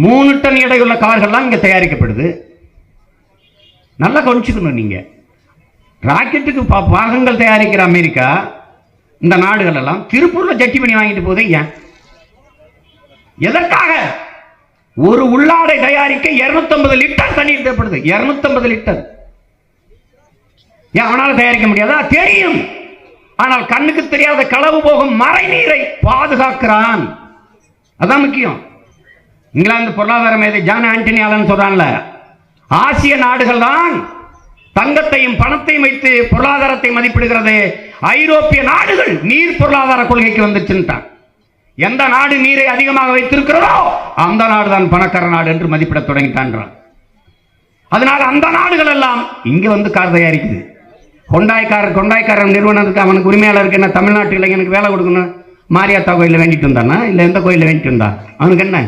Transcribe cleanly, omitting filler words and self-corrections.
3 ton எடையுள்ள கார்கள்லாம் இங்க தயாரிக்கப்படுது. நல்லா கவனிச்சுக்கணும். நீங்க ராக்கெட்டுக்கு பாகங்கள் தயாரிக்கிற அமெரிக்கா, இந்த நாடுகள் எல்லாம் திருப்பூர்ல ஜட்டி பண்ணி வாங்கிட்டு போகுது. ஏன்? எதற்காக? ஒரு உள்ளாடை தயாரிக்க 250 லிட்டர் தண்ணீர் தேவைப்படுது. 250 லிட்டர். ஏன் அவனால தயாரிக்க முடியாதா? தெரியும். ஆனால் கண்ணுக்கு தெரியாத களவு போகும் மறை நீரை பாதுகாக்கிறான். அதான் முக்கியம். இங்கிலாந்து பொருளாதார மேதை ஜான் ஆண்டனி ஆலன் சொல்றான்ல, ஆசிய நாடுகள் தான் தங்கத்தையும் பணத்தையும் வைத்து பொருளாதாரத்தை மதிப்பிடுகிறது. ஐரோப்பிய நாடுகள் நீர் பொருளாதார கொள்கைக்கு வந்துச்சுட்டான். எந்த நாடு நீரை அதிகமாக வைத்திருக்கிறதோ அந்த நாடு தான் பணக்கார நாடு என்று மதிப்பிட தொடங்கிட்டான். அதனால அந்த நாடுகள் எல்லாம் இங்க வந்து கார் தயாரிக்குது. கொண்டாய்க்காரன் நிறுவனத்துக்கு அவனுக்கு உரிமையாளருக்கு என்ன தமிழ்நாட்டு இளைஞனுக்கு வேலை கொடுக்கணும்? மாரியாத்தா கோயிலில் வேண்டிட்டு வந்தானா? இல்லை எந்த கோயிலில் வேண்டிட்டு வந்தா? அவனுக்கு என்ன?